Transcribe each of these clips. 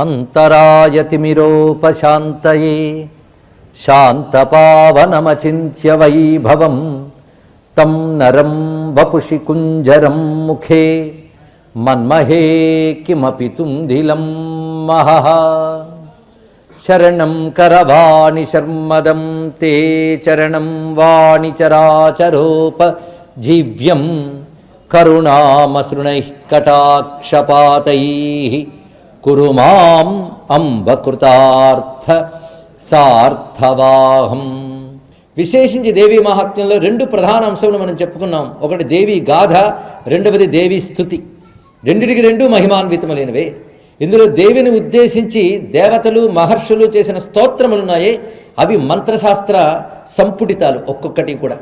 అంతరాయతిమిరోపశాంతయే శాంతపావనమచింత్య వైభవం తం నరం వపుషి కుంజరం ముఖే మన్మహే కిమపి తుందిలం మహః. శరణం కరవాణి శర్మదం తే చరణం వాణి చరాచరోపజీవ్యం కరుణామసృణైః కటాక్షపాతైః కురు మాం అంబకృతార్థ సార్థవాహం. విశేషించి దేవీ మహాత్మ్యంలో రెండు ప్రధాన అంశములు మనం చెప్పుకున్నాం. ఒకటి దేవీ గాథ, రెండవది దేవీ స్తుతి. రెండిటికి రెండు మహిమాన్వితములైనవే. ఇందులో దేవిని ఉద్దేశించి దేవతలు మహర్షులు చేసిన స్తోత్రములున్నాయే, అవి మంత్రశాస్త్ర సంపుటితాలు ఒక్కొక్కటి కూడా.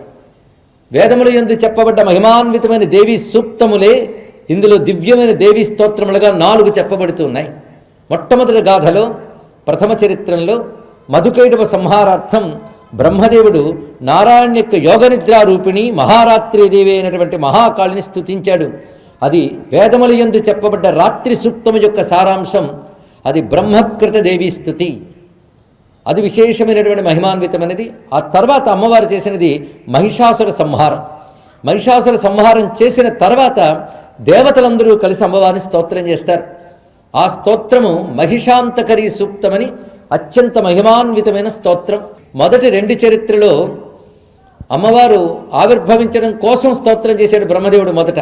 వేదముల యందు చెప్పబడ్డ మహిమాన్వితమైన దేవీ సూక్తములే ఇందులో దివ్యమైన దేవీ స్తోత్రములుగా 4 చెప్పబడుతున్నాయి. మొట్టమొదటి గాథలో ప్రథమ చరిత్రంలో మధుకైటవ సంహారార్థం బ్రహ్మదేవుడు నారాయణ యొక్క యోగనిద్రారూపిణి మహారాత్రిదేవి అయినటువంటి మహాకాళిని స్తుతించాడు. అది వేదముల యందు చెప్పబడ్డ రాత్రి సూక్తము యొక్క సారాంశం. అది బ్రహ్మకృత దేవీ స్తుతి. అది విశేషమైనటువంటి మహిమాన్వితమైనది. ఆ తర్వాత అమ్మవారు చేసినది మహిషాసుర సంహారం. మహిషాసుర సంహారం చేసిన తర్వాత దేవతలందరూ కలిసి అమ్మవారిని స్తోత్రం చేస్తారు. ఆ స్తోత్రము మహిషాంతకరీ సూక్తమని అత్యంత మహిమాన్వితమైన స్తోత్రం. మొదటి 2 చరిత్రలో అమ్మవారు ఆవిర్భవించడం కోసం స్తోత్రం చేశాడు బ్రహ్మదేవుడు మొదట.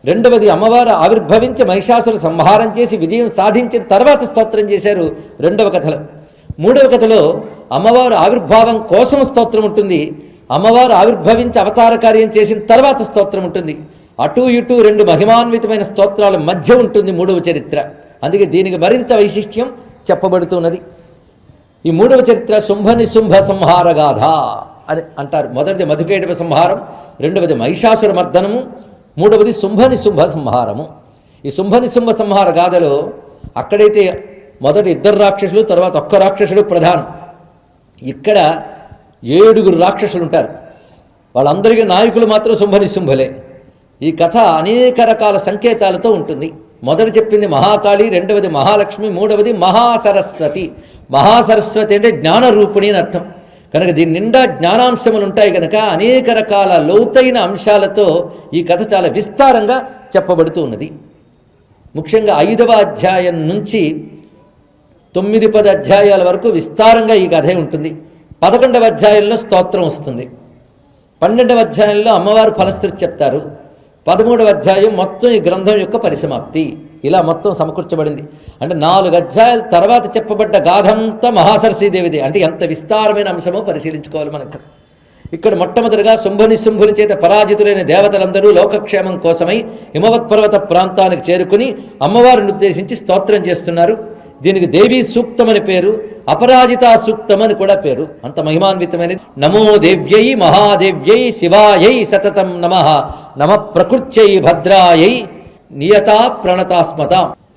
రెండవది అమ్మవారు ఆవిర్భవించి మహిషాసుర సంహారం చేసి విజయం సాధించిన తర్వాత స్తోత్రం చేశారు రెండవ కథలో. మూడవ కథలో అమ్మవారు ఆవిర్భావం కోసం స్తోత్రం ఉంటుంది, అమ్మవారు ఆవిర్భవించి అవతార కార్యం చేసిన తర్వాత స్తోత్రం ఉంటుంది. అటు ఇటు 2 మహిమాన్వితమైన స్తోత్రాల మధ్య ఉంటుంది మూడవ చరిత్ర. అందుకే దీనికి మరింత వైశిష్ట్యం చెప్పబడుతున్నది. ఈ మూడవ చరిత్ర శుంభనిశుంభ సంహారగాథ అని అంటారు. మొదటిది మధుకైటవ సంహారం, రెండవది మహిషాసుర మర్దనము, మూడవది శుంభనిశుంభ సంహారము. ఈ శుంభనిశుంభ సంహార గాథలో అక్కడైతే మొదటి 2 రాక్షసులు, తర్వాత 1 రాక్షసుడు ప్రధానం. ఇక్కడ 7 రాక్షసులు ఉంటారు. వాళ్ళందరికీ నాయకులు మాత్రం శుంభనిశుంభలే. ఈ కథ అనేక రకాల సంకేతాలతో ఉంటుంది. మొదటి చెప్పింది మహాకాళి, రెండవది మహాలక్ష్మి, మూడవది మహాసరస్వతి. మహాసరస్వతి అంటే జ్ఞానరూపిణి అని అర్థం. కనుక దీని నిండా జ్ఞానాంశములు ఉంటాయి కనుక అనేక రకాల లోతైన అంశాలతో ఈ కథ చాలా విస్తారంగా చెప్పబడుతూ ఉన్నది. ముఖ్యంగా 5వ అధ్యాయం నుంచి 9-10 అధ్యాయాల వరకు విస్తారంగా ఈ కథే ఉంటుంది. 11వ అధ్యాయంలో స్తోత్రం వస్తుంది. 12వ అధ్యాయంలో అమ్మవారు ఫలశ్రుతి చెప్తారు. 13వ అధ్యాయం మొత్తం ఈ గ్రంథం యొక్క పరిసమాప్తి. ఇలా మొత్తం సమకూర్చబడింది. అంటే 4 అధ్యాయాల తర్వాత చెప్పబడ్డ గాథంతా మహాసరస్వతీదేవిదే. అంటే ఎంత విస్తారమైన అంశమో పరిశీలించుకోవాలి మనం ఇక్కడ. మొట్టమొదటిగా శుంభనిశుంభుల చేత పరాజితులైన దేవతలందరూ లోకక్షేమం కోసమై హిమవత్పర్వత ప్రాంతానికి చేరుకుని అమ్మవారిని ఉద్దేశించి స్తోత్రం చేస్తున్నారు. దీనికి దేవీ సూక్తం అని పేరు, అపరాజితా సూక్తం అని కూడా పేరు. అంత మహిమాన్వితమైనది. నమో దేవ్యై మహాదేవ్యై శివాయై సతతం నమః నమ ప్రకృత్యై భద్రాయై నియతా ప్రణతాస్మత.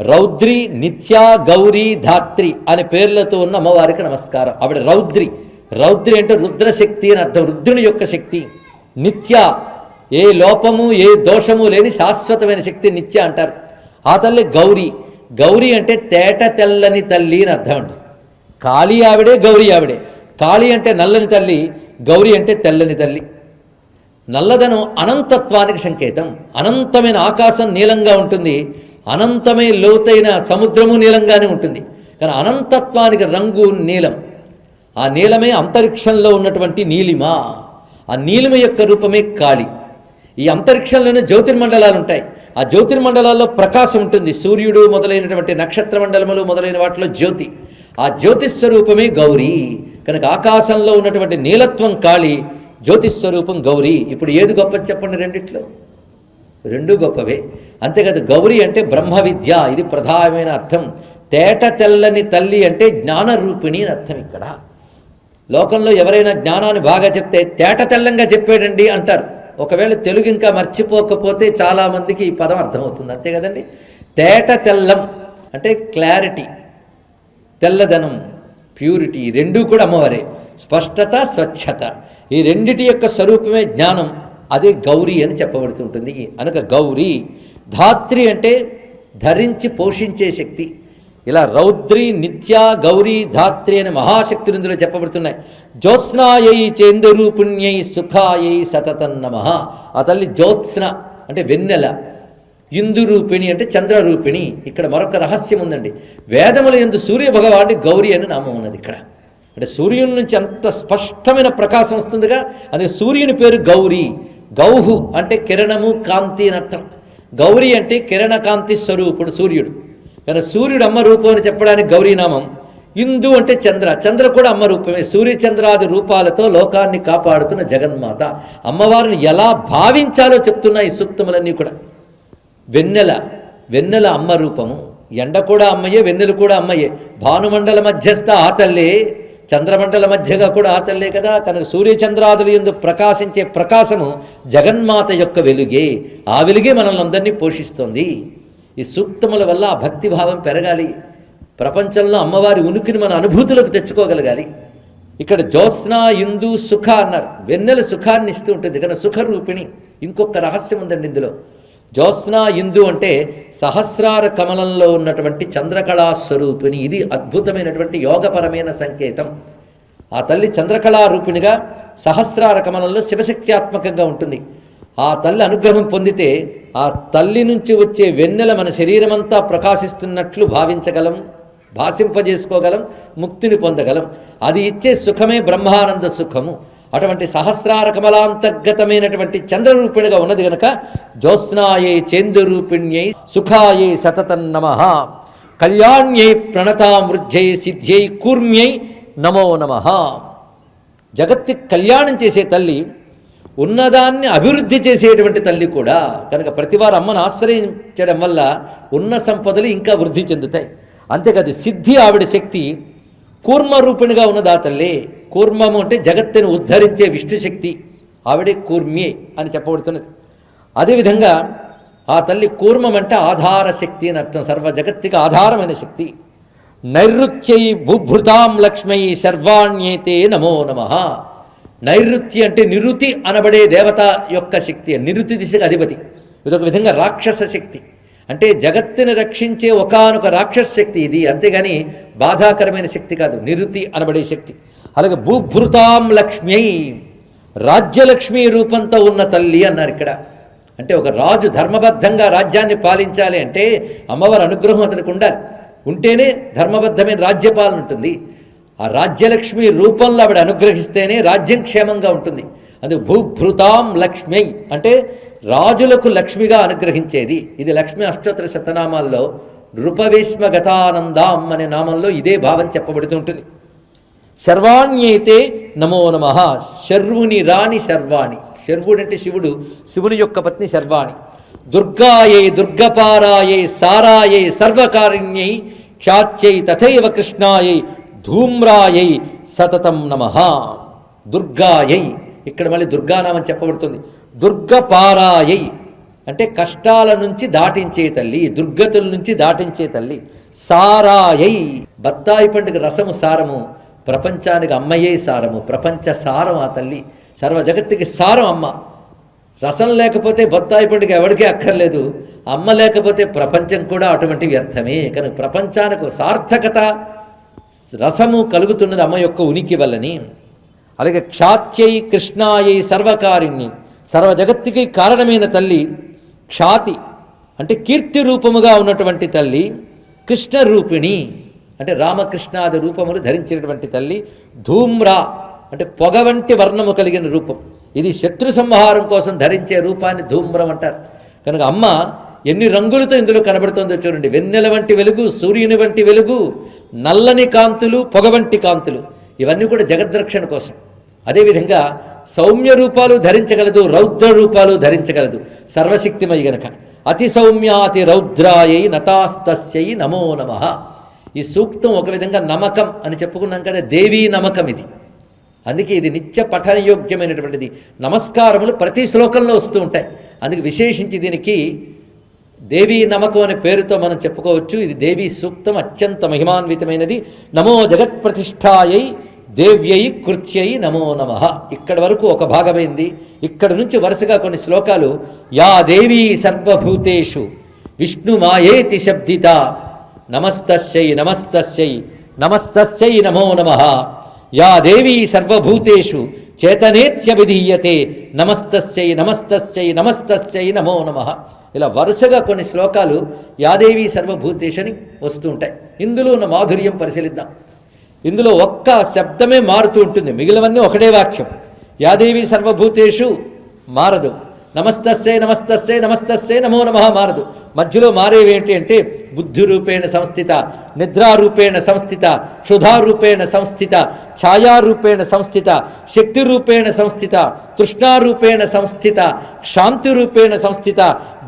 రౌద్రి, నిత్య, గౌరీ, ధాత్రి అనే పేర్లతో ఉన్న అమ్మవారికి నమస్కారం. ఆవిడ రౌద్రి. రౌద్రి అంటే రుద్రశక్తి అని అర్థం, రుద్రుని యొక్క శక్తి. నిత్య, ఏ లోపము ఏ దోషము లేని శాశ్వతమైన శక్తి నిత్య అంటారు. ఆ తల్లి గౌరీ. గౌరీ అంటే తేట తెల్లని తల్లి అని అర్థం అండి. కాళీ ఆవిడే, గౌరీ ఆవిడే. కాళీ అంటే నల్లని తల్లి, గౌరీ అంటే తెల్లని తల్లి. నల్లదనం అనంతత్వానికి సంకేతం. అనంతమైన ఆకాశం నీలంగా ఉంటుంది, అనంతమైన లోతైన సముద్రము నీలంగానే ఉంటుంది. కానీ అనంతత్వానికి రంగు నీలం. ఆ నీలమే అంతరిక్షంలో ఉన్నటువంటి నీలిమ. ఆ నీలిమ యొక్క రూపమే కాళి. ఈ అంతరిక్షంలోనే జ్యోతిర్మండలాలు ఉంటాయి. ఆ జ్యోతిర్మండలాల్లో ప్రకాశం ఉంటుంది. సూర్యుడు మొదలైనటువంటి నక్షత్ర మండలములు మొదలైన వాటిలో జ్యోతి. ఆ జ్యోతిస్వరూపమే గౌరీ. కనుక ఆకాశంలో ఉన్నటువంటి నీలత్వం కాళి, జ్యోతిస్వరూపం గౌరీ. ఇప్పుడు ఏది గొప్పది చెప్పండి? రెండిట్లో 2 గొప్పవే. అంతేకాదు గౌరీ అంటే బ్రహ్మ విద్య, ఇది ప్రధానమైన అర్థం. తేట తెల్లని తల్లి అంటే జ్ఞానరూపిణి అని అర్థం. ఇక్కడ లోకంలో ఎవరైనా జ్ఞానాన్ని బాగా చెప్తే తేట తెల్లంగా చెప్పాడండి అంటారు. ఒకవేళ తెలుగు ఇంకా మర్చిపోకపోతే చాలామందికి ఈ పదం అర్థమవుతుంది. అంతే కదండి. తేట తెల్లం అంటే క్లారిటీ, తెల్లదనం, ప్యూరిటీ, 2 కూడా అమ్మవారే. స్పష్టత, స్వచ్ఛత, ఈ రెండిటి యొక్క స్వరూపమే జ్ఞానం. అదే గౌరీ అని చెప్పబడుతుంటుంది. అనగా గౌరీ. ధాత్రి అంటే ధరించి పోషించే శక్తి. ఇలా రౌద్రి, నిత్య, గౌరీ, ధాత్రి అనే మహాశక్తులు ఇందులో చెప్పబడుతున్నాయి. జ్యోత్స్నాయై చేందురూపుణ్యై సుఖాయై సతతం నమః. ఆ తల్లి జ్యోత్స్న అంటే వెన్నెల, ఇందురూపిణి అంటే చంద్రరూపిణి. ఇక్కడ మరొక రహస్యం ఉందండి. వేదముల యందు సూర్య భగవానుడి గౌరీ అని నామం ఉన్నది. ఇక్కడ అంటే సూర్యుని నుంచి అంత స్పష్టమైన ప్రకాశం వస్తుందిగా, అదే సూర్యుని పేరు గౌరీ. గౌహు అంటే కిరణము, కాంతి అని అర్థం. గౌరీ అంటే కిరణ కాంతి స్వరూపుడు సూర్యుడు. కానీ సూర్యుడు అమ్మ రూపం అని చెప్పడానికి గౌరీనామం. ఇందు అంటే చంద్ర, చంద్ర కూడా అమ్మ రూపమే. సూర్యచంద్రాది రూపాలతో లోకాన్ని కాపాడుతున్న జగన్మాత. అమ్మవారిని ఎలా భావించాలో చెప్తున్న ఈ సూక్తములన్నీ కూడా. వెన్నెల, వెన్నెల అమ్మ రూపము. ఎండ కూడా అమ్మయ్యే, వెన్నెల కూడా అమ్మయ్యే. భానుమండల మధ్యస్థ ఆ తల్లే, చంద్రమండల మధ్యగా కూడా ఆ తల్లే కదా. కనుక సూర్యచంద్రాదులు యందు ప్రకాశించే ప్రకాశము జగన్మాత యొక్క వెలుగే. ఆ వెలుగే మనల్ని అందరినీ పోషిస్తోంది. ఈ సూక్తముల వల్ల ఆ భక్తిభావం పెరగాలి. ప్రపంచంలో అమ్మవారి ఉనికిని మన అనుభూతులకు తెచ్చుకోగలగాలి. ఇక్కడ జ్యోత్స్న, ఇందు, సుఖ అన్నారు. వెన్నెల సుఖాన్ని ఇస్తూ ఉంటుంది కానీ సుఖరూపిణి. ఇంకొక రహస్యం ఉందండి ఇందులో. జ్యోత్స్న, ఇందు అంటే సహస్రార కమలంలో ఉన్నటువంటి చంద్రకళా స్వరూపిణి. ఇది అద్భుతమైనటువంటి యోగపరమైన సంకేతం. ఆ తల్లి చంద్రకళారూపిణిగా సహస్రార కమలంలో శివశక్త్యాత్మకంగా ఉంటుంది. ఆ తల్లి అనుగ్రహం పొందితే ఆ తల్లి నుంచి వచ్చే వెన్నెల మన శరీరమంతా ప్రకాశిస్తున్నట్లు భావించగలం, భాషింపజేసుకోగలం, ముక్తిని పొందగలం. అది ఇచ్చే సుఖమే బ్రహ్మానంద సుఖము. అటువంటి సహస్రార కమలాంతర్గతమైనటువంటి చంద్రరూపిణిగా ఉన్నది గనక జ్యోత్స్నాయై చేందురూపిణ్యై సుఖాయై సతతం నమః. కళ్యాణ్యై ప్రణతామృధ్యై సిద్ధ్యై కూర్మ్యై నమో నమః. జగత్తి కళ్యాణం చేసే తల్లి, ఉన్నదాన్ని అభివృద్ధి చేసేటువంటి తల్లి కూడా. కనుక ప్రతివారు అమ్మను ఆశ్రయించడం వల్ల ఉన్న సంపదలు ఇంకా వృద్ధి చెందుతాయి. అంతేకాదు సిద్ధి ఆవిడ శక్తి. కూర్మరూపిణిగా ఉన్నది ఆ తల్లి. కూర్మము అంటే జగత్తును ఉద్ధరించే విష్ణుశక్తి. ఆవిడే కూర్మి అని చెప్పబడుతున్నది. అదేవిధంగా ఆ తల్లి కూర్మం అంటే ఆధార శక్తి అని అర్థం. సర్వ జగత్తుకి ఆధారమైన శక్తి. నైరుత్యై బుభృతాం లక్ష్మై సర్వాణ్యేతే నమో నమః. నైరుతి అంటే నిరుతి అనబడే దేవత యొక్క శక్తి. నిరుతి దిశకు అధిపతి. ఇదొక విధంగా రాక్షస శక్తి. అంటే జగత్తుని రక్షించే ఒకానొక రాక్షస శక్తి ఇది. అంతేగాని బాధాకరమైన శక్తి కాదు. నిరుతి అనబడే శక్తి. అలాగే భూభృతాం లక్ష్మ్యై, రాజ్యలక్ష్మీ రూపంతో ఉన్న తల్లి అన్నారు ఇక్కడ. అంటే ఒక రాజు ధర్మబద్ధంగా రాజ్యాన్ని పాలించాలి అంటే అమ్మవారి అనుగ్రహం అతనికి ఉండాలి. ఉంటేనే ధర్మబద్ధమైన రాజ్యపాలన ఉంటుంది. ఆ రాజ్యలక్ష్మి రూపంలో ఆవిడ అనుగ్రహిస్తేనే రాజ్యం క్షేమంగా ఉంటుంది. అందుకు భూభృతాం లక్ష్మ్యై అంటే రాజులకు లక్ష్మిగా అనుగ్రహించేది. ఇది లక్ష్మీ అష్టోత్తర శతనామాల్లో నృపవేశ్మ గతానందాం అనే నామంలో ఇదే భావం చెప్పబడుతుంటుంది. శర్వాణ్యేతే నమో నమః. శర్వుని రాణి శర్వాణి. శర్వుడు అంటే శివుడు, శివుని యొక్క పత్ని శర్వాణి. దుర్గాయై దుర్గపారాయై సారాయై సర్వకారిణ్యై క్షాత్యై తథైవ కృష్ణాయై ధూమ్రాయై సతతం నమః. దుర్గాయై, ఇక్కడ మళ్ళీ దుర్గానామం చెప్పబడుతుంది. దుర్గపారాయై అంటే కష్టాల నుంచి దాటించే తల్లి, దుర్గతుల నుంచి దాటించే తల్లి. సారాయై, బత్తాయి పండుగ రసము సారము, ప్రపంచానికి అమ్మయ్యే సారము. ప్రపంచ సారం ఆ తల్లి. సర్వ జగత్తుకి సారం అమ్మ. రసం లేకపోతే బత్తాయి పండుగ ఎవరికీ అక్కర్లేదు. అమ్మ లేకపోతే ప్రపంచం కూడా అటువంటి వ్యర్థమే. కనుక ప్రపంచానికి సార్థకత, రసము కలుగుతున్నది అమ్మ యొక్క ఉనికి వల్లని. అలాగే క్షాత్యై కృష్ణాయై సర్వకారిణ్ణి, సర్వ జగత్తుకి కారణమైన తల్లి. క్షాతి అంటే కీర్తి రూపముగా ఉన్నటువంటి తల్లి. కృష్ణ రూపిణి అంటే రామకృష్ణాది రూపములు ధరించినటువంటి తల్లి. ధూమ్రా అంటే పొగ వంటి వర్ణము కలిగిన రూపం. ఇది శత్రు సంహారం కోసం ధరించే రూపాన్ని ధూమ్రం అంటారు. కనుక అమ్మ ఎన్ని రంగులతో ఇందులో కనబడుతుందో చూడండి. వెన్నెల వంటి వెలుగు, సూర్యుని వంటి వెలుగు, నల్లని కాంతులు, పొగ వంటి కాంతులు, ఇవన్నీ కూడా జగద్రక్షణ కోసం. అదేవిధంగా సౌమ్య రూపాలు ధరించగలదు, రౌద్ర రూపాలు ధరించగలదు. సర్వశక్తిమయి గనక అతి సౌమ్యాతి రౌద్రాయై నతాస్తస్యై నమో నమః. ఈ సూక్తం ఒక విధంగా నమకం అని చెప్పుకున్నాం కదా, దేవీ నమకం ఇది. అందుకే ఇది నిత్య పఠనయోగ్యమైనటువంటిది. నమస్కారములు ప్రతి శ్లోకంలో వస్తూ ఉంటాయి. అందుకే విశేషించి దీనికి దేవీ నమకం అనే పేరుతో మనం చెప్పుకోవచ్చు. ఇది దేవీ సూక్తం, అత్యంత మహిమాన్వితమైనది. నమో జగత్ప్రతిష్ఠాయై దేవ్యై కృత్యై నమో నమః. ఇక్కడి వరకు ఒక భాగమైంది. ఇక్కడ నుంచి వరుసగా కొన్ని శ్లోకాలు. యా దేవీ సర్వభూతేషు విష్ణుమాయేతి శబ్దిత నమస్తస్యై నమస్తస్యై నమస్తస్యై నమో నమః. యా దేవీ సర్వభూతేషు చేతనేత్యభిధీయతే నమస్తస్యై నమస్తస్యై నమస్తస్యై నమో నమః. ఇలా వరుసగా కొన్ని శ్లోకాలు యాదేవి సర్వభూతేషని వస్తూ ఉంటాయి. ఇందులో ఉన్న మాధుర్యం పరిశీలిద్దాం. ఇందులో ఒక్క శబ్దమే మారుతూ ఉంటుంది, మిగిలినవన్నీ ఒకటే వాక్యం. యాదేవి సర్వభూతేషు మారదు, నమస్తస్యై నమస్తస్యై నమస్తస్యై నమో నమః మారదు. మధ్యలో మారేవి ఏంటి అంటే బుద్ధిరూపేణ సంస్థిత, నిద్రారూపేణ సంస్థిత, క్షుధారూపేణ సంస్థిత, ఛాయారూపేణ సంస్థిత, శక్తిరూపేణ సంస్థిత, తృష్ణారూపేణ సంస్థిత, క్షాంతిరూపేణ సంస్థిత,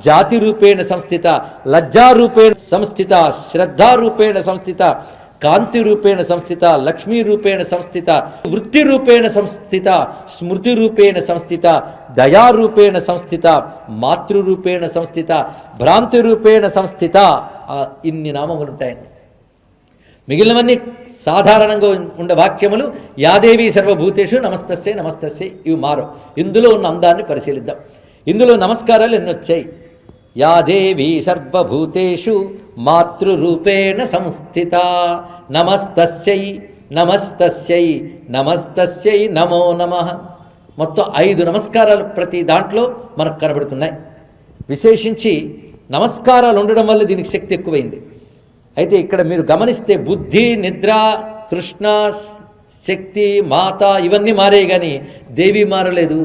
జాతిరూపేణ సంస్థిత, లజ్జారూపేణ సంస్థిత, శ్రద్ధారూపేణ సంస్థిత, కాంతిరూపేణ సంస్థిత, లక్ష్మీరూపేణ సంస్థిత, వృత్తిరూపేణ సంస్థిత, స్మృతిరూపేణ సంస్థిత, దయారూపేణ సంస్థిత, మాతృరూపేణ సంస్థిత, భ్రాంతిరూపేణ సంస్థిత. ఇన్ని నామములు ఉంటాయండి. మిగిలినవన్నీ సాధారణంగా ఉండే వాక్యములు యాదేవి సర్వభూతేషు నమస్తస్యై నమస్తస్యై, ఇవి మారు. ఇందులో ఉన్న అందాన్ని పరిశీలిద్దాం. ఇందులో నమస్కారాలు ఎన్ని వచ్చాయి? యాదేవి సర్వభూతేషు మాతృరూపేణ సంస్థిత నమస్తస్యై నమస్తస్యై నమస్తస్యై నమో నమః. మొత్తం 5 నమస్కారాలు ప్రతి దాంట్లో మనకు కనబడుతున్నాయి. విశేషించి నమస్కారాలు ఉండడం వల్ల దీనికి శక్తి ఎక్కువైంది. అయితే ఇక్కడ మీరు గమనిస్తే బుద్ధి, నిద్ర, తృష్ణ, శక్తి, మాత ఇవన్నీ మారే కానీ దేవి మారలేదు.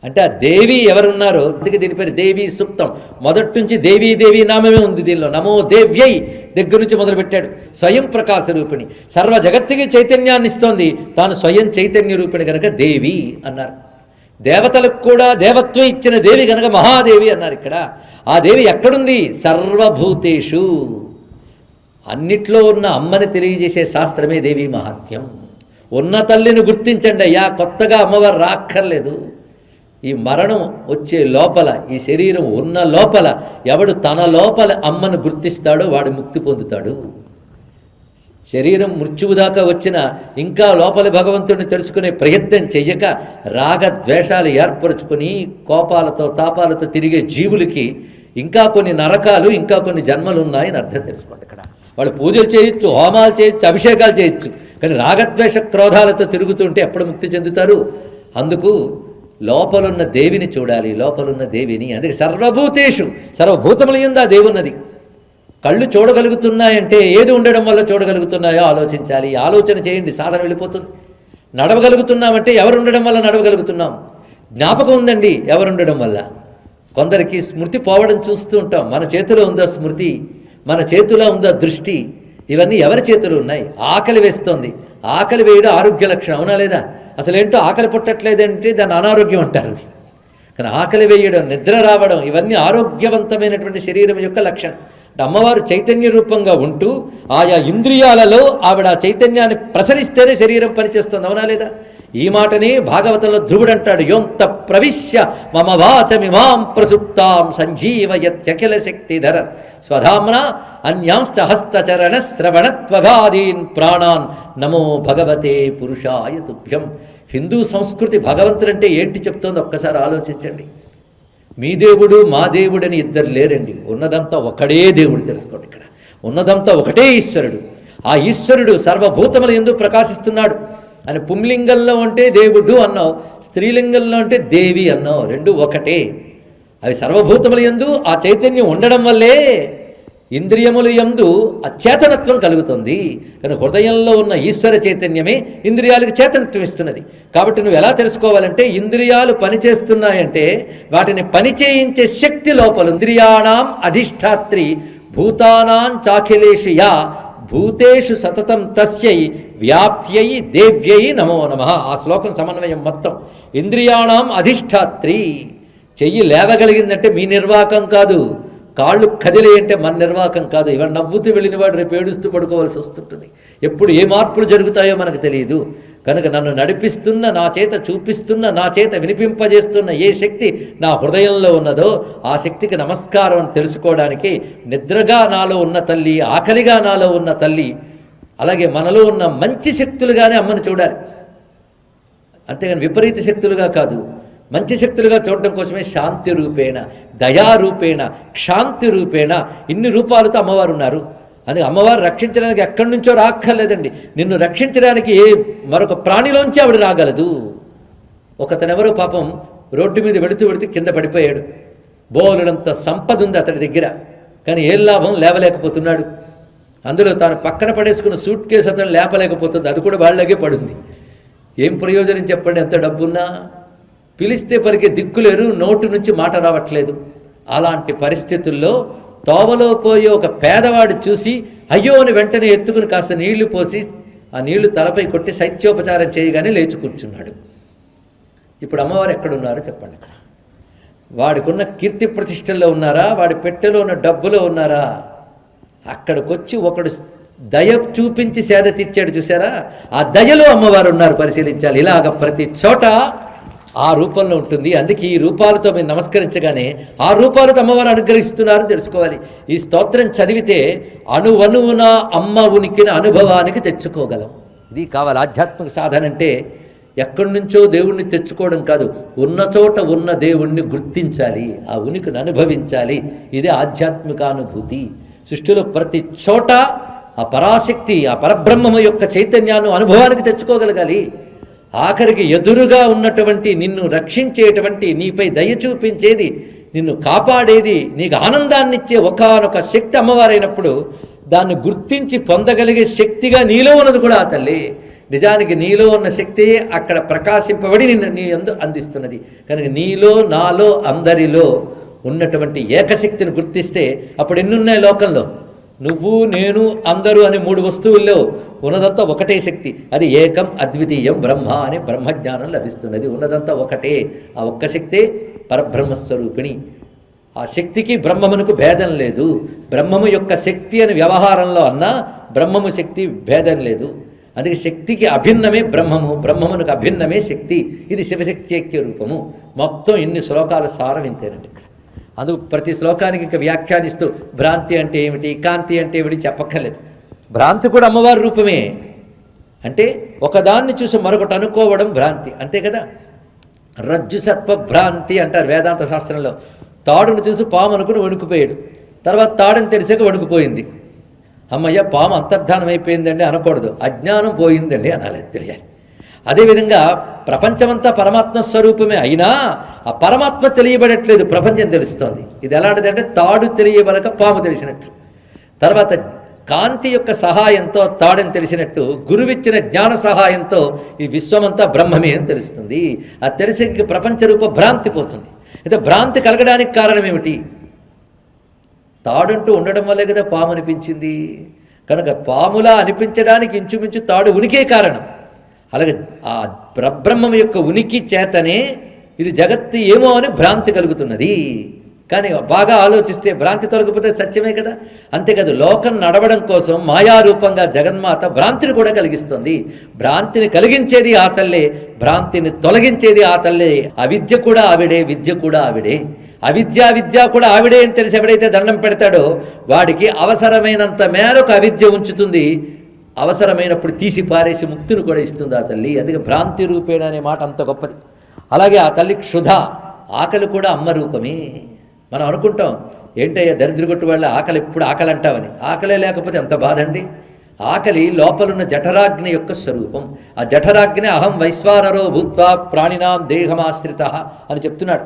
అంటే ఆ దేవి ఎవరున్నారో అందుకే దీని పేరు దేవీ సూక్తం. మొదటి నుంచి దేవీ దేవీ నామమే ఉంది దీనిలో. నమో దేవ్యై దగ్గర నుంచి మొదలుపెట్టాడు. స్వయం ప్రకాశ రూపిణి, సర్వ జగత్తుకి చైతన్యాన్ని ఇస్తోంది, తాను స్వయం చైతన్య రూపిణి కనుక దేవి అన్నారు. దేవతలకు కూడా దేవత్వం ఇచ్చిన దేవి కనుక మహాదేవి అన్నారు. ఇక్కడ ఆ దేవి ఎక్కడుంది? సర్వభూతేషు. అన్నిట్లో ఉన్న అమ్మని తెలియజేసే శాస్త్రమే దేవీ మహాత్మ్యం. ఉన్న తల్లిని గుర్తించండి అయ్యా, కొత్తగా అమ్మవారు రాక్కర్లేదు. ఈ మరణం వచ్చే లోపల, ఈ శరీరం ఉన్న లోపల ఎవడు తన లోపల అమ్మను గుర్తిస్తాడో వాడు ముక్తి పొందుతాడు. శరీరం మృత్యువు దాకా వచ్చిన ఇంకా లోపల భగవంతుడిని తెలుసుకునే ప్రయత్నం చెయ్యక రాగద్వేషాలు ఏర్పరచుకొని కోపాలతో తాపాలతో తిరిగే జీవులకి ఇంకా కొన్ని నరకాలు, ఇంకా కొన్ని జన్మలు ఉన్నాయని అర్థం తెలుసుకోండి. ఇక్కడ వాళ్ళు పూజలు చేయొచ్చు, హోమాలు చేయొచ్చు, అభిషేకాలు చేయొచ్చు, కానీ రాగద్వేష క్రోధాలతో తిరుగుతుంటే ఎప్పుడు ముక్తి చెందుతారు? అందుకు లోపలున్న దేవిని చూడాలి, లోపలున్న దేవిని. అందుకే సర్వభూతేషు, సర్వభూతముల యందు ఆ దేవి ఉన్నది. కళ్ళు చూడగలుగుతున్నాయంటే ఏది ఉండడం వల్ల చూడగలుగుతున్నాయో ఆలోచించాలి. ఆలోచన చేయండి, సాధన వెళ్ళిపోతుంది. నడవగలుగుతున్నామంటే ఎవరు ఉండడం వల్ల నడవగలుగుతున్నాం? జ్ఞాపకం ఉందండి, ఎవరు ఉండడం వల్ల. కొందరికి స్మృతి పోవడం చూస్తూ ఉంటాం. మన చేతిలో ఉందా స్మృతి? మన చేతిలో ఉందా దృష్టి? ఇవన్నీ ఎవరి చేతులు ఉన్నాయి? ఆకలి వేస్తోంది, ఆకలి వేయడం ఆరోగ్య లక్షణం, అవునా లేదా? అసలు ఏంటో ఆకలి పుట్టట్లేదంటే దాన్ని అనారోగ్యం అంటారు. కానీ ఆకలి వేయడం, నిద్ర రావడం ఇవన్నీ ఆరోగ్యవంతమైనటువంటి శరీరం యొక్క లక్షణం. అమ్మవారు చైతన్య రూపంగా ఉంటూ ఆయా ఇంద్రియాలలో ఆవిడ చైతన్యాన్ని ప్రసరిస్తేనే శరీరం పనిచేస్తుంది, అవునా లేదా? ఈ మాటని భాగవతంలో ధ్రువుడు అంటాడు, యోంత ప్రవిశ్య మమ వాచమిమాం ప్రసుప్తాం సంజీవయత్యఖిల శక్తిధర స్వధామ్నా అన్యాంశ్చ హస్తచరణ శ్రవణత్వగాదీన్ ప్రాణాన్ నమో భగవతే పురుషాయ తుభ్యం. హిందూ సంస్కృతి భగవంతుడంటే ఏంటి చెప్తోంది ఒక్కసారి ఆలోచించండి. మీ దేవుడు మా దేవుడని ఇద్దరు లేరండి, ఉన్నదంతా ఒకడే దేవుడు. తెలుసుకోండి, ఇక్కడ ఉన్నదంతా ఒకటే ఈశ్వరుడు. ఆ ఈశ్వరుడు సర్వభూతముల యందు ప్రకాశిస్తున్నాడు అని పుంలింగంలో ఉంటే దేవుడు అన్నావు, స్త్రీలింగంలో అంటే దేవి అన్నావు, రెండు ఒకటే. అవి సర్వభూతముల యందు ఆ చైతన్యం ఉండడం వల్లే ఇంద్రియముల యందు అచేతనత్వం కలుగుతుంది. కానీ హృదయంలో ఉన్న ఈశ్వర చైతన్యమే ఇంద్రియాలకు చేతనత్వం ఇస్తున్నది. కాబట్టి నువ్వు ఎలా తెలుసుకోవాలంటే, ఇంద్రియాలు పనిచేస్తున్నాయంటే వాటిని పనిచేయించే శక్తి లోపల. ఇంద్రియాణం అధిష్టాత్రి భూతానాం చాఖిలేషు యా భూతేషు సతతం తస్యై వ్యాప్త్యై దేవ్యై నమో నమః. ఆ శ్లోకం సమన్వయం మొత్తం. ఇంద్రియాణం అధిష్టాత్రి. చెయ్యి లేవగలిగిందంటే మీ నిర్వాకం కాదు, కాళ్ళు కదిలే అంటే మన నిర్వాకం కాదు. ఇవాళ నవ్వుతూ వెళ్ళిన వాడు రేపు ఏడుస్తూ పడుకోవాల్సి వస్తుంటుంది. ఎప్పుడు ఏ మార్పులు జరుగుతాయో మనకు తెలియదు. కనుక నన్ను నడిపిస్తున్న, నా చేత చూపిస్తున్న, నా చేత వినిపింపజేస్తున్న ఏ శక్తి నా హృదయంలో ఉన్నదో ఆ శక్తికి నమస్కారం అని తెలుసుకోవడానికి నిద్రగా నాలో ఉన్న తల్లి, ఆకలిగా నాలో ఉన్న తల్లి, అలాగే మనలో ఉన్న మంచి శక్తులుగానే అమ్మని చూడాలి, అంతేగాని విపరీత శక్తులుగా కాదు. మంచి శక్తులుగా చూడడం కోసమే శాంతి రూపేణ, దయారూపేణ, క్షాంతి రూపేణ ఇన్ని రూపాలతో అమ్మవారు ఉన్నారు. అందుకే అమ్మవారు రక్షించడానికి ఎక్కడి నుంచో రాక్కర్లేదండి. నిన్ను రక్షించడానికి మరొక ప్రాణిలోంచి ఆవిడ రాగలదు. ఒకతనెవరో పాపం రోడ్డు మీద వెళుతూ కింద పడిపోయాడు. బోలుడంత సంపద ఉంది అతడి దగ్గర, కానీ ఏం లాభం, లేవలేకపోతున్నాడు. అందులో తాను పక్కన పడేసుకున్న సూట్ కేసు అతను లేపలేకపోతుంది, అది కూడా వాళ్ళగే పడుంది. ఏం ప్రయోజనం చెప్పండి, ఎంత డబ్బున్నా? పిలిస్తే పలికే దిక్కులేరు, నోటు నుంచి మాట రావట్లేదు. అలాంటి పరిస్థితుల్లో తోవలో పోయే ఒక పేదవాడు చూసి అయ్యో అని వెంటనే ఎత్తుకుని కాస్త నీళ్లు పోసి ఆ నీళ్లు తలపై కొట్టి శైత్యోపచారం చేయగానే లేచి కూర్చున్నాడు. ఇప్పుడు అమ్మవారు ఎక్కడున్నారో చెప్పండి. ఇక్కడ వాడికున్న కీర్తి ప్రతిష్టల్లో ఉన్నారా, వాడి పెట్టెలో ఉన్న డబ్బులో ఉన్నారా? అక్కడికొచ్చి ఒకడు దయ చూపించి సేద తీర్చాడు చూసారా, ఆ దయలో అమ్మవారు ఉన్నారు. పరిశీలించాలి. ఇలాగ ప్రతి చోట ఆ రూపంలో ఉంటుంది. అందుకే ఈ రూపాలతో మీరు నమస్కరించగానే ఆ రూపాలతో అమ్మవారు అనుగ్రహిస్తున్నారని తెలుసుకోవాలి. ఈ స్తోత్రం చదివితే అణువణువున అమ్మ ఉనికిని అనుభవానికి తెచ్చుకోగలం. ఇది కావాలి. ఆధ్యాత్మిక సాధన అంటే ఎక్కడి నుంచో దేవుణ్ణి తెచ్చుకోవడం కాదు, ఉన్న చోట ఉన్న దేవుణ్ణి గుర్తించాలి, ఆ ఉనికిని అనుభవించాలి. ఇదే ఆధ్యాత్మికానుభూతి. సృష్టిలో ప్రతి చోట ఆ పరాశక్తి, ఆ పరబ్రహ్మము యొక్క చైతన్యాన్ని అనుభవానికి తెచ్చుకోగలగాలి. ఆఖరికి ఎదురుగా ఉన్నటువంటి నిన్ను రక్షించేటువంటి, నీపై దయ చూపించేది, నిన్ను కాపాడేది, నీకు ఆనందాన్నిచ్చే ఒకానొక శక్తి అమ్మవారైనప్పుడు దాన్ని గుర్తించి పొందగలిగే శక్తిగా నీలో ఉన్నది కూడా ఆ తల్లి. నిజానికి నీలో ఉన్న శక్తియే అక్కడ ప్రకాశింపబడి నిన్ను నీ యందు అందిస్తున్నది. కనుక నీలో, నాలో, అందరిలో ఉన్నటువంటి ఏకశక్తిని గుర్తిస్తే అప్పుడు ఎన్నున్నాయి లోకంలో? నువ్వు, నేను, అందరూ అనే 3 వస్తువుల్లో ఉన్నదంతా ఒకటే శక్తి. అది ఏకం అద్వితీయం బ్రహ్మ అనే బ్రహ్మజ్ఞానం లభిస్తున్నది. ఉన్నదంతా ఒకటే. ఆ ఒక్క శక్తే పరబ్రహ్మస్వరూపిణి. ఆ శక్తికి బ్రహ్మమునకు భేదం లేదు. బ్రహ్మము యొక్క శక్తి అని వ్యవహారంలో అన్నా బ్రహ్మము శక్తి భేదం లేదు. అందుకే శక్తికి అభిన్నమే బ్రహ్మము, బ్రహ్మమునకు అభిన్నమే శక్తి. ఇది శివశక్తి ఐక్య రూపము. మొత్తం ఇన్ని శ్లోకాల సారం ఇంతేనండి. ఇక్కడ అందుకు ప్రతి శ్లోకానికి ఇంకా వ్యాఖ్యానిస్తూ భ్రాంతి అంటే ఏమిటి, కాంతి అంటే ఏమిటి చెప్పక్కర్లేదు. భ్రాంతి కూడా అమ్మవారి రూపమే. అంటే ఒకదాన్ని చూసి మరొకటి అనుకోవడం భ్రాంతి, అంతే కదా. రజ్జు సర్ప భ్రాంతి అంటారు వేదాంత శాస్త్రంలో. తాడును చూసి పాము అనుకుని వణుకుపోయాడు, తర్వాత తాడుని తెలిసాక వణుకుపోయింది. అమ్మయ్య పాము అంతర్ధానం అయిపోయిందండి అనకూడదు, అజ్ఞానం పోయిందండి అనాలి, తెలియాలి. అదేవిధంగా ప్రపంచమంతా పరమాత్మ స్వరూపమే అయినా ఆ పరమాత్మ తెలియబడట్లేదు, ప్రపంచం తెలుస్తోంది. ఇది ఎలాంటిదంటే తాడు తెలియబడక పాము తెలిసినట్లు. తర్వాత కాంతి యొక్క సహాయంతో తాడని తెలిసినట్టు, గురువిచ్చిన జ్ఞాన సహాయంతో ఈ విశ్వమంతా బ్రహ్మమే అని తెలుస్తుంది. ఆ తెలిసి ప్రపంచ రూప భ్రాంతి పోతుంది. అయితే భ్రాంతి కలగడానికి కారణం ఏమిటి? తాడంటూ ఉండడం వల్లే కదా పాము అనిపించింది. కనుక పాములా అనిపించడానికి ఇంచుమించు తాడు ఉనికే కారణం. అలాగే ఆ పరబ్రహ్మం యొక్క ఉనికి చేతనే ఇది జగత్తు ఏమో అని భ్రాంతి కలుగుతున్నది. కానీ బాగా ఆలోచిస్తే భ్రాంతి తొలగిపోతే సత్యమే కదా. అంతేకాదు, లోకం నడవడం కోసం మాయారూపంగా జగన్మాత భ్రాంతిని కూడా కలిగిస్తుంది. భ్రాంతిని కలిగించేది ఆ తల్లే, భ్రాంతిని తొలగించేది ఆ తల్లే. అవిద్య కూడా ఆవిడే, విద్య కూడా ఆవిడే. విద్య కూడా ఆవిడే అని తెలిసి ఎవడైతే దండం పెడతాడో వాడికి అవసరమైనంత మేరకు అవిద్య ఉంచుతుంది, అవసరమైనప్పుడు తీసి పారేసి ముక్తిని కూడా ఇస్తుంది ఆ తల్లి. అందుకే భ్రాంతి రూపేణ అనే మాట అంత గొప్పది. అలాగే ఆ తల్లి క్షుధ, ఆకలి కూడా అమ్మ రూపమే. మనం అనుకుంటాం ఏంటయ్యా దరిద్రగొట్టు వాళ్ళ ఆకలి ఎప్పుడు ఆకలి అంటావని. ఆకలే లేకపోతే ఎంత బాధ అండి. ఆకలి లోపలున్న జఠరాగ్ని యొక్క స్వరూపం. ఆ జఠరాగ్ని అహం వైశ్వానరో భూత్వా ప్రాణినాం దేహమాశ్రిత అని చెప్తున్నాడు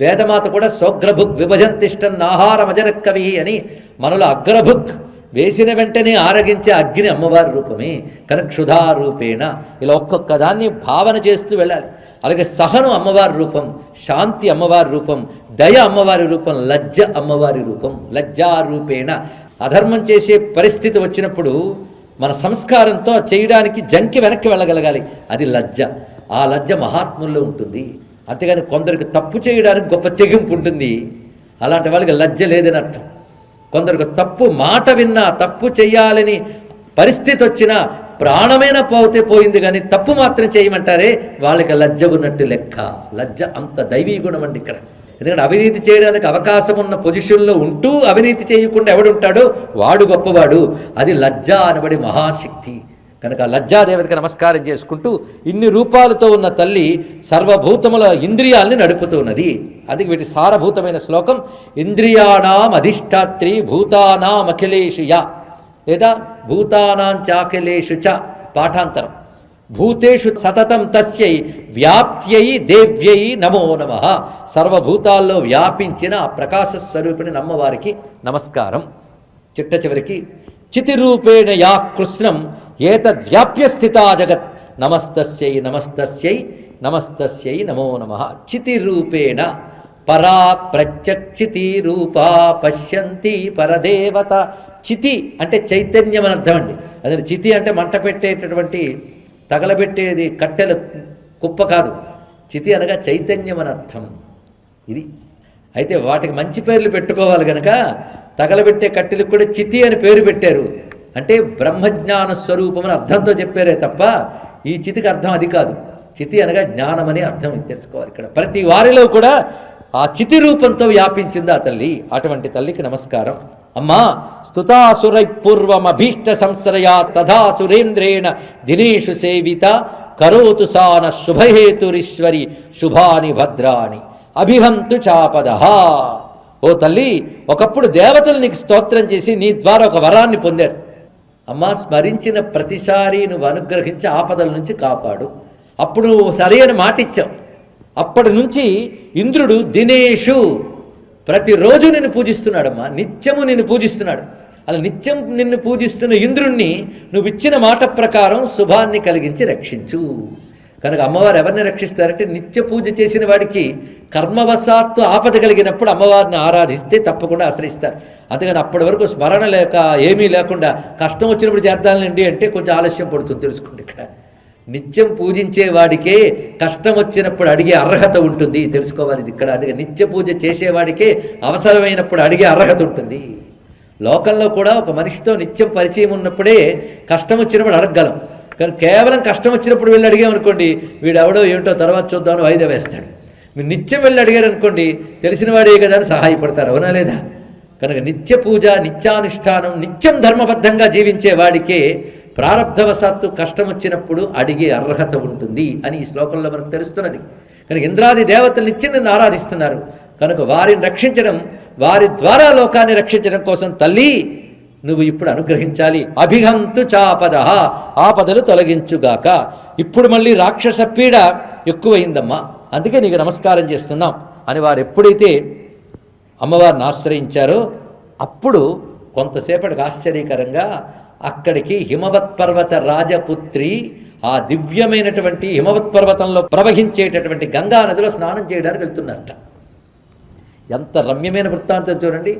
వేదమాత కూడా. సోగ్రభుక్ విభజంతిష్టన్ ఆహారమజరక్కవి అని మనలో అగ్రభుక్ వేసిన వెంటనే ఆరగించే అగ్ని అమ్మవారి రూపమే. కనుక క్షుధారూపేణ ఇలా ఒక్కొక్క దాన్ని భావన చేస్తూ వెళ్ళాలి. అలాగే సహనం అమ్మవారి రూపం, శాంతి అమ్మవారి రూపం, దయ అమ్మవారి రూపం, లజ్జ అమ్మవారి రూపం. లజ్జారూపేణ అధర్మం చేసే పరిస్థితి వచ్చినప్పుడు మన సంస్కారంతో చేయడానికి జంకి వెనక్కి వెళ్ళగలగాలి, అది లజ్జ. ఆ లజ్జ మహాత్ముల్లో ఉంటుంది. అంతేగాని కొందరికి తప్పు చేయడానికి గొప్ప తెగింపు ఉంటుంది, అలాంటి వాళ్ళకి లజ్జ లేదని అర్థం. కొందరికి తప్పు మాట విన్నా, తప్పు చెయ్యాలని పరిస్థితి వచ్చినా ప్రాణమైన పోతే పోయింది, కానీ తప్పు మాత్రం చేయమంటారే వాళ్ళకి లజ్జ ఉన్నట్టు లెక్క. లజ్జ అంత దైవీ గుణం అండి ఇక్కడ. ఎందుకంటే అవినీతి చేయడానికి అవకాశం ఉన్న పొజిషన్లో ఉంటూ అవినీతి చేయకుండా ఎవడుంటాడో వాడు గొప్పవాడు. అది లజ్జ అనబడి మహాశక్తి. కనుక లజ్జాదేవతకి నమస్కారం చేసుకుంటూ ఇన్ని రూపాలతో ఉన్న తల్లి సర్వభూతముల ఇంద్రియాలని నడుపుతూ ఉన్నది. అందుకే వీటి సారభూతమైన శ్లోకం ఇంద్రియాణం అధిష్టాత్రి భూతానాం అఖిలేషియ. లేదా భూతానాం చాఖిలేషు చ పాఠాంతరం. భూతేషు సతతం తస్యై వ్యాప్త్యై దేవ్యై నమో నమః. సర్వభూతాల్లో వ్యాపించిన ఆ ప్రకాశ స్వరూపిణి అమ్మవారికి నమస్కారం. చిట్ట చివరికి చితిరూపేణ యా కృష్ణం ఏతద్వ్యాప్య స్థితా జగత్ నమస్తస్యై నమస్తస్యై నమస్తస్యై నమో నమః. చితిరూపేణ పరా ప్రత్యక్షితి రూపా పశ్యంతి పరదేవత. చితి అంటే చైతన్యం అని అర్థం అండి. అదే చితి అంటే మంట పెట్టేటటువంటి తగలబెట్టేది కట్టెల కుప్ప కాదు. చితి అనగా చైతన్యం అని అర్థం. ఇది అయితే వాటికి మంచి పేర్లు పెట్టుకోవాలి కనుక తగలబెట్టే కట్టెలకు కూడా చితి అని పేరు పెట్టారు. అంటే బ్రహ్మజ్ఞాన స్వరూపం అని అర్థంతో చెప్పారే తప్ప ఈ చితికి అర్థం అది కాదు. చితి అనగా జ్ఞానం అని అర్థం తెలుసుకోవాలి. ఇక్కడ ప్రతి వారిలో కూడా ఆ చితి రూపంతో వ్యాపించింది ఆ తల్లి. అటువంటి తల్లికి నమస్కారం. అమ్మా స్తుతాసురై పూర్వమభీష్ట సంశ్రయా తథా సురేంద్రేణ దినేషు సేవిత కరోతు సాన శుభహేతురీశ్వరి శుభాని భద్రాని అభిహంతు చాపదః. ఓ తల్లి, ఒకప్పుడు దేవతలు నీకు స్తోత్రం చేసి నీ ద్వారా ఒక వరాన్ని పొందారు. అమ్మా, స్మరించిన ప్రతిసారి నువ్వు అనుగ్రహించి ఆపదల నుంచి కాపాడు. అప్పుడు నువ్వు సరైన మాట ఇచ్చావు. అప్పటి నుంచి ఇంద్రుడు దినేషు ప్రతిరోజు నిన్ను పూజిస్తున్నాడమ్మా. నిత్యము నిన్ను పూజిస్తున్నాడు. అలా నిత్యం నిన్ను పూజిస్తున్న ఇంద్రుణ్ణి నువ్వు ఇచ్చిన మాట ప్రకారం శుభాన్ని కలిగించి రక్షించు. కనుక అమ్మవారు ఎవరిని రక్షిస్తారంటే నిత్య పూజ చేసిన వాడికి కర్మవశాత్తు ఆపద కలిగినప్పుడు అమ్మవారిని ఆరాధిస్తే తప్పకుండా ఆశ్రయిస్తారు. అందుకని అప్పటి వరకు స్మరణ లేక ఏమీ లేకుండా కష్టం వచ్చినప్పుడు చేద్దాంలేండి అంటే కొంచెం ఆలస్యం పడుతుంది. తెలుసుకోండి, ఇక్కడ నిత్యం పూజించే వాడికే కష్టం వచ్చినప్పుడు అడిగే అర్హత ఉంటుంది. తెలుసుకోవాలి ఇది ఇక్కడ. అందుకే నిత్య పూజ చేసేవాడికే అవసరమైనప్పుడు అడిగే అర్హత ఉంటుంది. లోకంలో కూడా ఒక మనిషితో నిత్యం పరిచయం ఉన్నప్పుడే కష్టం వచ్చినప్పుడు అడగగలం. కానీ కేవలం కష్టం వచ్చినప్పుడు వెళ్ళి అడిగామనుకోండి, వీడు ఎవడో ఏమిటో తర్వాత చూద్దామని వాయిదా వేస్తాడు. మీరు నిత్యం వెళ్ళి అడిగారు అనుకోండి, తెలిసిన వాడే కదా అని సహాయపడతారు. అవునా లేదా? కనుక నిత్య పూజ, నిత్యానుష్ఠానం, నిత్యం ధర్మబద్ధంగా జీవించే వాడికే ప్రారబ్ధవశాత్తు కష్టం వచ్చినప్పుడు అడిగే అర్హత ఉంటుంది అని ఈ శ్లోకంలో మనకు తెలుస్తున్నది. కనుక ఇంద్రాది దేవతలు నిత్యం నిన్ను ఆరాధిస్తున్నారు. కనుక వారిని రక్షించడం, వారి ద్వారా లోకాన్ని రక్షించడం కోసం తల్లి నువ్వు ఇప్పుడు అనుగ్రహించాలి. అభిహంతు చాపదః, ఆపదలు తొలగించుగాక. ఇప్పుడు మళ్ళీ రాక్షస పీడ ఎక్కువైందమ్మా, అందుకే నీకు నమస్కారం చేస్తున్నాం అని వారు ఎప్పుడైతే అమ్మవారిని ఆశ్రయించారో అప్పుడు కొంతసేపటికి ఆశ్చర్యకరంగా అక్కడికి హిమవత్ పర్వత రాజపుత్రి ఆ దివ్యమైనటువంటి హిమవత్ పర్వతంలో ప్రవహించేటటువంటి గంగా నదిలో స్నానం చేయడానికి వెళ్తున్నారట. ఎంత రమ్యమైన వృత్తాంతం చూడండి.